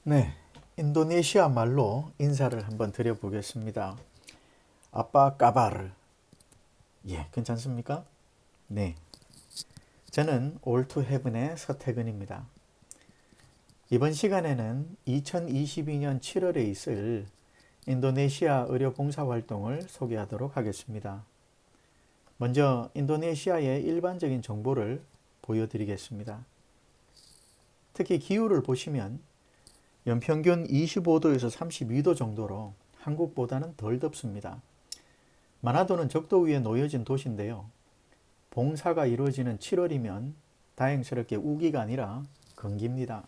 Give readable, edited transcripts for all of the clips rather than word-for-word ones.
네, 인도네시아 말로 인사를 한번 드려보겠습니다. 아빠 까바르. 예, 괜찮습니까? 네, 저는 올 투 헤븐의 서태근입니다. 이번 시간에는 2022년 7월에 있을 인도네시아 의료 봉사 활동을 소개하도록 하겠습니다. 먼저 인도네시아의 일반적인 정보를 보여드리겠습니다. 특히 기후를 보시면 연평균 25도에서 32도 정도로 한국보다는 덜 덥습니다. 마나도는 적도 위에 놓여진 도시인데요. 봉사가 이루어지는 7월이면 다행스럽게 우기가 아니라 건기입니다.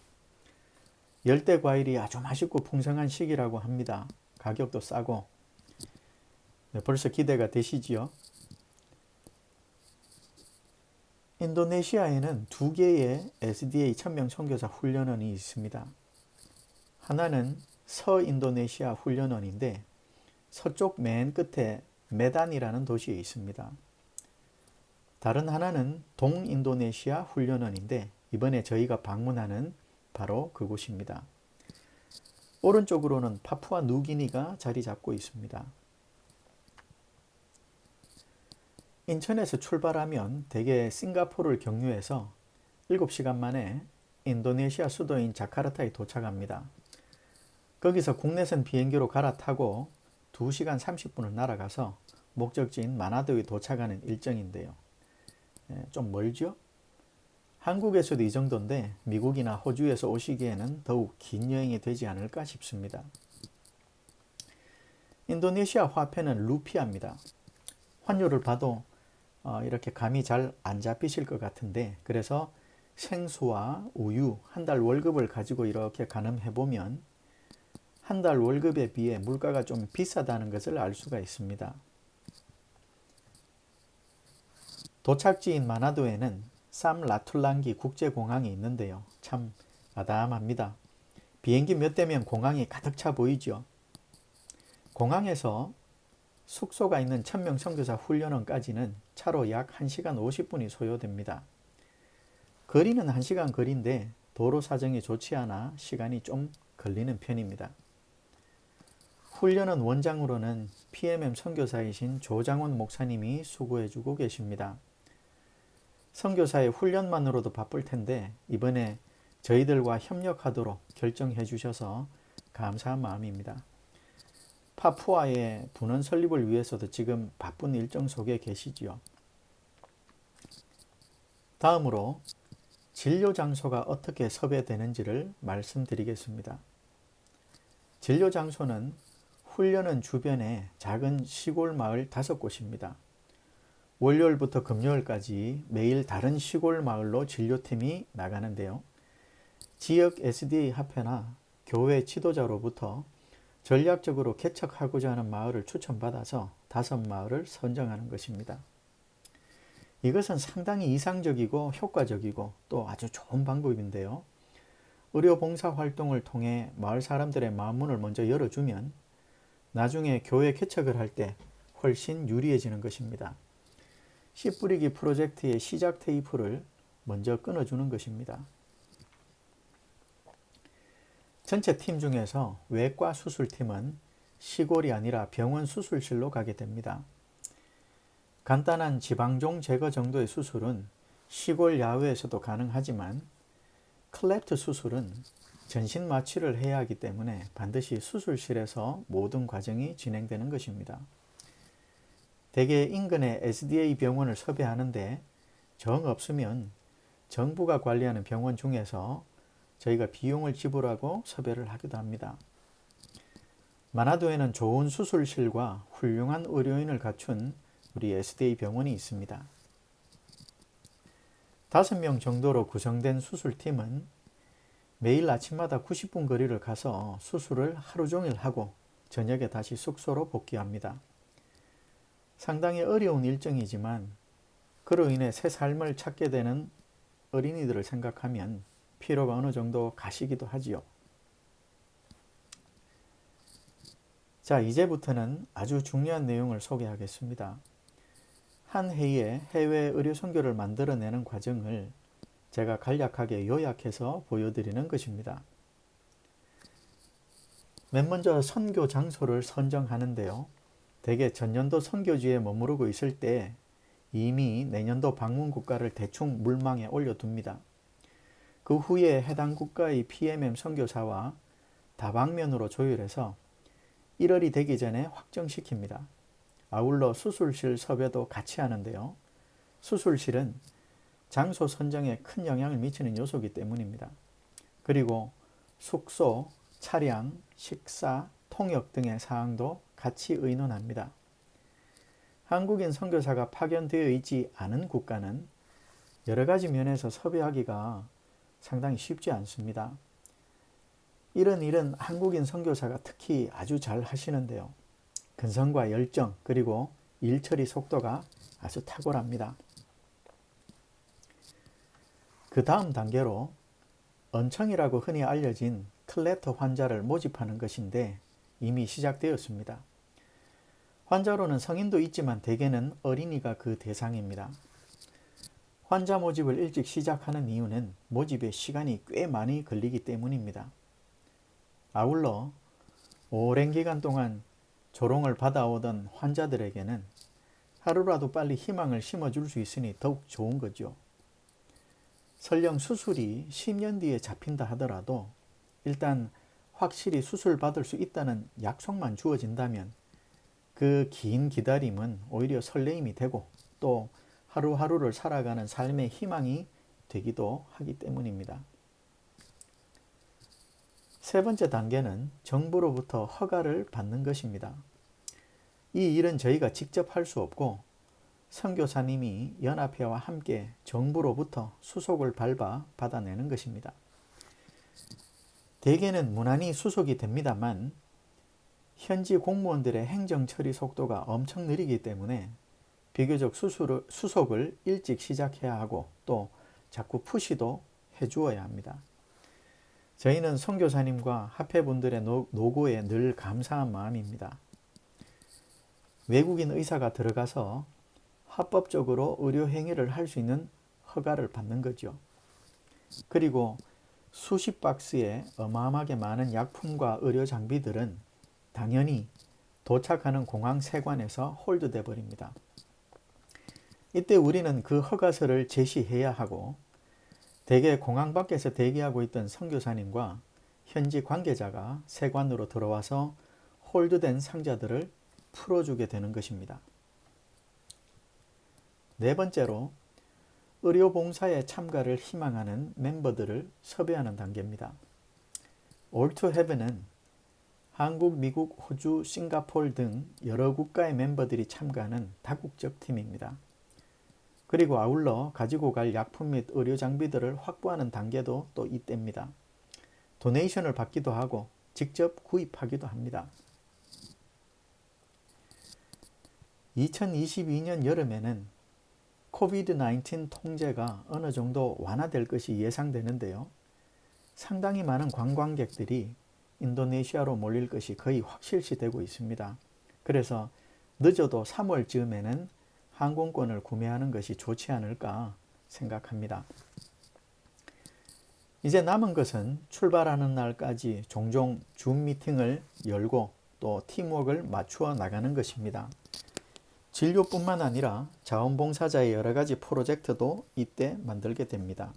열대 과일이 아주 맛있고 풍성한 시기라고 합니다. 가격도 싸고. 네, 벌써 기대가 되시지요? 인도네시아에는 두 개의 SDA 천명 선교사 훈련원이 있습니다. 하나는 서인도네시아 훈련원인데 서쪽 맨 끝에 메단이라는 도시에 있습니다. 다른 하나는 동인도네시아 훈련원인데 이번에 저희가 방문하는 바로 그곳입니다. 오른쪽으로는 파푸아 누기니가 자리 잡고 있습니다. 인천에서 출발하면 대개 싱가포르를 경유해서 7시간 만에 인도네시아 수도인 자카르타에 도착합니다. 거기서 국내선 비행기로 갈아타고 2시간 30분을 날아가서 목적지인 마나도에 도착하는 일정인데요. 좀 멀죠? 한국에서도 이 정도인데 미국이나 호주에서 오시기에는 더욱 긴 여행이 되지 않을까 싶습니다. 인도네시아 화폐는 루피아입니다. 환율을 봐도 이렇게 감이 잘 안 잡히실 것 같은데 그래서 생수와 우유 한 달 월급을 가지고 이렇게 가늠해보면 한 달 월급에 비해 물가가 좀 비싸다는 것을 알 수가 있습니다. 도착지인 마나도에는 삼라툴랑기 국제공항이 있는데요. 참 아담합니다. 비행기 몇 대면 공항이 가득 차 보이죠. 공항에서 숙소가 있는 천명 선교사 훈련원까지는 차로 약 1시간 50분이 소요됩니다. 거리는 1시간 거리인데 도로 사정이 좋지 않아 시간이 좀 걸리는 편입니다. 훈련원 원장으로는 PMM 선교사이신 조장원 목사님이 수고해주고 계십니다. 선교사의 훈련만으로도 바쁠 텐데 이번에 저희들과 협력하도록 결정해 주셔서 감사한 마음입니다. 파푸아의 분원 설립을 위해서도 지금 바쁜 일정 속에 계시지요. 다음으로 진료 장소가 어떻게 섭외되는지를 말씀드리겠습니다. 진료 장소는 훈련원 주변에 작은 시골 마을 5곳입니다. 월요일부터 금요일까지 매일 다른 시골 마을로 진료팀이 나가는데요. 지역 SDA 협회나 교회 지도자로부터 전략적으로 개척하고자 하는 마을을 추천받아서 5마을을 선정하는 것입니다. 이것은 상당히 이상적이고 효과적이고 또 아주 좋은 방법인데요. 의료봉사 활동을 통해 마을 사람들의 마음문을 먼저 열어주면 나중에 교회 개척을 할 때 훨씬 유리해지는 것입니다. 씨 뿌리기 프로젝트의 시작 테이프를 먼저 끊어주는 것입니다. 전체 팀 중에서 외과 수술팀은 시골이 아니라 병원 수술실로 가게 됩니다. 간단한 지방종 제거 정도의 수술은 시골 야외에서도 가능하지만 클랩트 수술은 전신 마취를 해야 하기 때문에 반드시 수술실에서 모든 과정이 진행되는 것입니다. 대개 인근의 SDA 병원을 섭외하는데 정 없으면 정부가 관리하는 병원 중에서 저희가 비용을 지불하고 섭외를 하기도 합니다. 마나도에는 좋은 수술실과 훌륭한 의료인을 갖춘 우리 SDA 병원이 있습니다. 5명 정도로 구성된 수술팀은 매일 아침마다 90분 거리를 가서 수술을 하루 종일 하고 저녁에 다시 숙소로 복귀합니다. 상당히 어려운 일정이지만 그로 인해 새 삶을 찾게 되는 어린이들을 생각하면 피로가 어느 정도 가시기도 하지요. 자, 이제부터는 아주 중요한 내용을 소개하겠습니다. 한 해에 해외 의료 선교를 만들어내는 과정을 제가 간략하게 요약해서 보여드리는 것입니다. 맨 먼저 선교 장소를 선정하는데요. 대개 전년도 선교지에 머무르고 있을 때 이미 내년도 방문 국가를 대충 물망에 올려둡니다. 그 후에 해당 국가의 PMM 선교사와 다방면으로 조율해서 1월이 되기 전에 확정시킵니다. 아울러 수술실 섭외도 같이 하는데요. 수술실은 장소 선정에 큰 영향을 미치는 요소이기 때문입니다. 그리고 숙소, 차량, 식사, 통역 등의 사항도 같이 의논합니다. 한국인 선교사가 파견되어 있지 않은 국가는 여러 가지 면에서 섭외하기가 상당히 쉽지 않습니다. 이런 일은 한국인 선교사가 특히 아주 잘 하시는데요. 근성과 열정 그리고 일 처리 속도가 아주 탁월합니다. 그 다음 단계로 언청이라고 흔히 알려진 클레터 환자를 모집하는 것인데 이미 시작되었습니다. 환자로는 성인도 있지만 대개는 어린이가 그 대상입니다. 환자 모집을 일찍 시작하는 이유는 모집에 시간이 꽤 많이 걸리기 때문입니다. 아울러 오랜 기간 동안 조롱을 받아오던 환자들에게는 하루라도 빨리 희망을 심어줄 수 있으니 더욱 좋은 거죠. 설령 수술이 10년 뒤에 잡힌다 하더라도 일단 확실히 수술 받을 수 있다는 약속만 주어진다면 그 긴 기다림은 오히려 설레임이 되고 또 하루하루를 살아가는 삶의 희망이 되기도 하기 때문입니다. 세 번째 단계는 정부로부터 허가를 받는 것입니다. 이 일은 저희가 직접 할 수 없고 선교사님이 연합회와 함께 정부로부터 수속을 밟아 받아내는 것입니다. 대개는 무난히 수속이 됩니다만 현지 공무원들의 행정 처리 속도가 엄청 느리기 때문에 비교적 수속을 일찍 시작해야 하고 또 자꾸 푸시도 해주어야 합니다. 저희는 선교사님과 합회분들의 노고에 늘 감사한 마음입니다. 외국인 의사가 들어가서 합법적으로 의료행위를 할 수 있는 허가를 받는 거죠. 그리고 수십 박스의 어마어마하게 많은 약품과 의료 장비들은 당연히 도착하는 공항 세관에서 홀드돼 버립니다. 이때 우리는 그 허가서를 제시해야 하고 대개 공항 밖에서 대기하고 있던 선교사님과 현지 관계자가 세관으로 들어와서 홀드된 상자들을 풀어주게 되는 것입니다. 네 번째로 의료봉사에 참가를 희망하는 멤버들을 섭외하는 단계입니다. All to Heaven은 한국, 미국, 호주, 싱가포르 등 여러 국가의 멤버들이 참가하는 다국적 팀입니다. 그리고 아울러 가지고 갈 약품 및 의료 장비들을 확보하는 단계도 또 이때입니다. 도네이션을 받기도 하고 직접 구입하기도 합니다. 2022년 여름에는 코비드-19 통제가 어느 정도 완화될 것이 예상되는데요. 상당히 많은 관광객들이 인도네시아로 몰릴 것이 거의 확실시되고 있습니다. 그래서 늦어도 3월쯤에는 항공권을 구매하는 것이 좋지 않을까 생각합니다. 이제 남은 것은 출발하는 날까지 종종 줌 미팅을 열고 또 팀워크를 맞추어 나가는 것입니다. 진료뿐만 아니라 자원봉사자의 여러 가지 프로젝트도 이때 만들게 됩니다.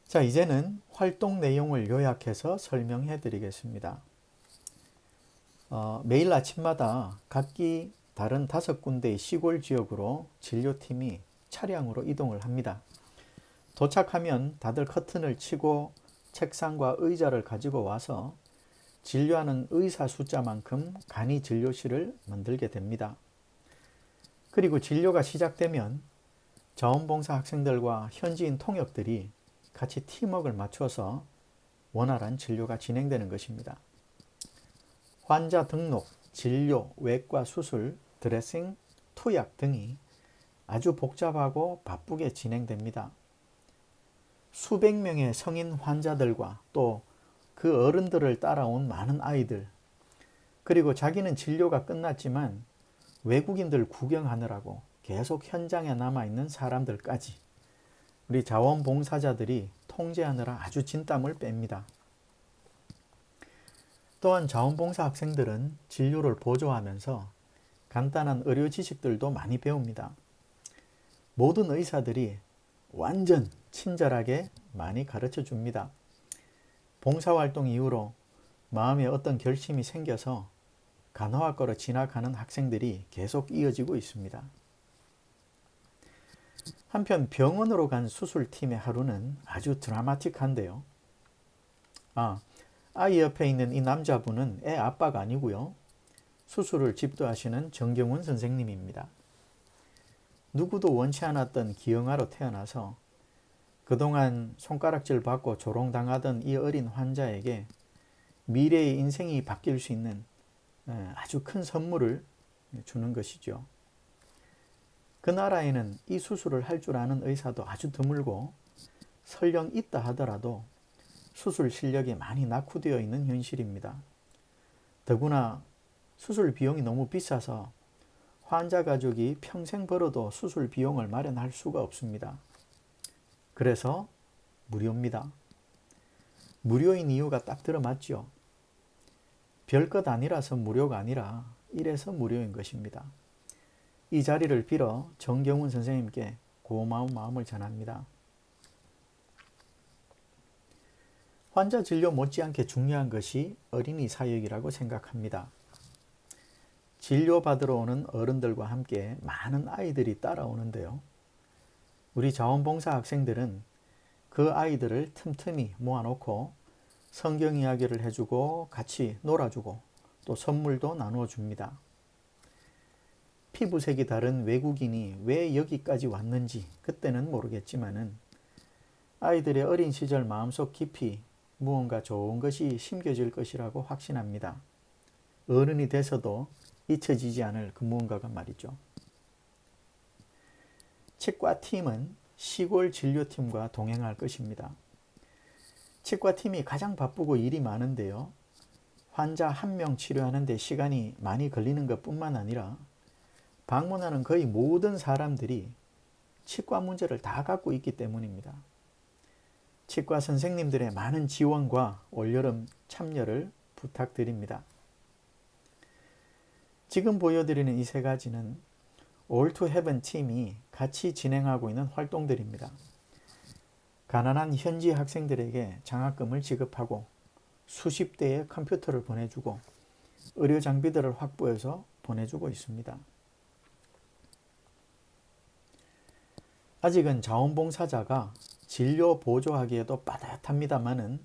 자, 이제는 활동 내용을 요약해서 설명해 드리겠습니다. 매일 아침마다 각기 다른 5군데의 시골 지역으로 진료팀이 차량으로 이동을 합니다. 도착하면 다들 커튼을 치고 책상과 의자를 가지고 와서 진료하는 의사 숫자만큼 간이 진료실을 만들게 됩니다. 그리고 진료가 시작되면 자원봉사 학생들과 현지인 통역들이 같이 팀워크를 맞춰서 원활한 진료가 진행되는 것입니다. 환자 등록, 진료, 외과 수술, 드레싱, 투약 등이 아주 복잡하고 바쁘게 진행됩니다. 수백 명의 성인 환자들과 또 그 어른들을 따라온 많은 아이들, 그리고 자기는 진료가 끝났지만 외국인들 구경하느라고 계속 현장에 남아있는 사람들까지 우리 자원봉사자들이 통제하느라 아주 진땀을 뺍니다. 또한 자원봉사 학생들은 진료를 보조하면서 간단한 의료 지식들도 많이 배웁니다. 모든 의사들이 완전 친절하게 많이 가르쳐 줍니다. 봉사활동 이후로 마음에 어떤 결심이 생겨서 간호학과로 진학하는 학생들이 계속 이어지고 있습니다. 한편 병원으로 간 수술팀의 하루는 아주 드라마틱한데요. 아이 옆에 있는 이 남자분은 애 아빠가 아니고요. 수술을 집도하시는 정경훈 선생님입니다. 누구도 원치 않았던 기형아로 태어나서 그동안 손가락질 받고 조롱당하던 이 어린 환자에게 미래의 인생이 바뀔 수 있는 아주 큰 선물을 주는 것이죠. 그 나라에는 이 수술을 할 줄 아는 의사도 아주 드물고 설령 있다 하더라도 수술 실력이 많이 낙후되어 있는 현실입니다. 더구나 수술 비용이 너무 비싸서 환자 가족이 평생 벌어도 수술 비용을 마련할 수가 없습니다. 그래서 무료입니다. 무료인 이유가 딱 들어맞죠. 별것 아니라서 무료가 아니라 이래서 무료인 것입니다. 이 자리를 빌어 정경훈 선생님께 고마운 마음을 전합니다. 환자 진료 못지않게 중요한 것이 어린이 사역이라고 생각합니다. 진료받으러 오는 어른들과 함께 많은 아이들이 따라오는데요. 우리 자원봉사 학생들은 그 아이들을 틈틈이 모아놓고 성경 이야기를 해주고 같이 놀아주고 또 선물도 나누어 줍니다. 피부색이 다른 외국인이 왜 여기까지 왔는지 그때는 모르겠지만은 아이들의 어린 시절 마음속 깊이 무언가 좋은 것이 심겨질 것이라고 확신합니다. 어른이 돼서도 잊혀지지 않을 그 무언가가 말이죠. 치과팀은 시골 진료팀과 동행할 것입니다. 치과팀이 가장 바쁘고 일이 많은데요. 환자 한 명 치료하는 데 시간이 많이 걸리는 것뿐만 아니라 방문하는 거의 모든 사람들이 치과 문제를 다 갖고 있기 때문입니다. 치과 선생님들의 많은 지원과 올여름 참여를 부탁드립니다. 지금 보여드리는 이 세 가지는 All to Heaven 팀이 같이 진행하고 있는 활동들입니다. 가난한 현지 학생들에게 장학금을 지급하고 수십 대의 컴퓨터를 보내주고 의료 장비들을 확보해서 보내주고 있습니다. 아직은 자원봉사자가 진료 보조하기에도 빠듯합니다만은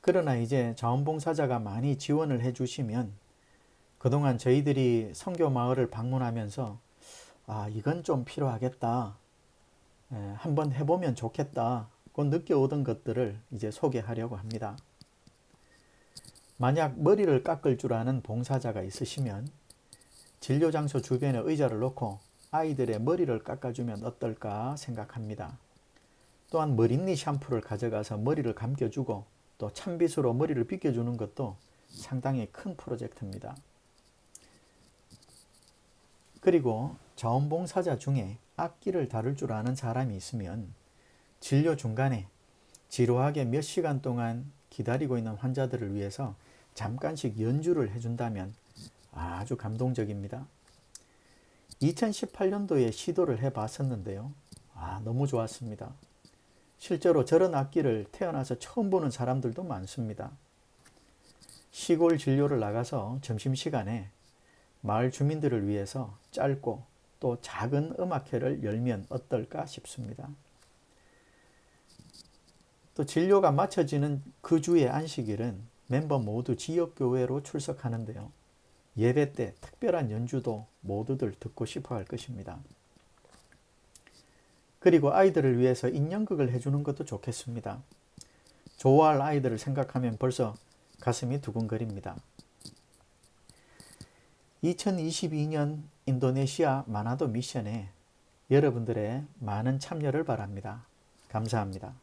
그러나 이제 자원봉사자가 많이 지원을 해주시면 그동안 저희들이 선교 마을을 방문하면서 이건 좀 필요하겠다. 한번 해보면 좋겠다. 그 느껴오던 것들을 이제 소개하려고 합니다. 만약 머리를 깎을 줄 아는 봉사자가 있으시면 진료장소 주변에 의자를 놓고 아이들의 머리를 깎아주면 어떨까 생각합니다. 또한 머리니 샴푸를 가져가서 머리를 감겨주고 또 찬빗으로 머리를 빗겨주는 것도 상당히 큰 프로젝트입니다. 그리고 자원봉사자 중에 악기를 다룰 줄 아는 사람이 있으면 진료 중간에 지루하게 몇 시간 동안 기다리고 있는 환자들을 위해서 잠깐씩 연주를 해준다면 아주 감동적입니다. 2018년도에 시도를 해봤었는데요. 너무 좋았습니다. 실제로 저런 악기를 태어나서 처음 보는 사람들도 많습니다. 시골 진료를 나가서 점심시간에 마을 주민들을 위해서 짧고 또 작은 음악회를 열면 어떨까 싶습니다. 또 진료가 마쳐지는 그 주의 안식일은 멤버 모두 지역교회로 출석하는데요. 예배 때 특별한 연주도 모두들 듣고 싶어 할 것입니다. 그리고 아이들을 위해서 인형극을 해주는 것도 좋겠습니다. 좋아할 아이들을 생각하면 벌써 가슴이 두근거립니다. 2022년 인도네시아 마나도 미션에 여러분들의 많은 참여를 바랍니다. 감사합니다.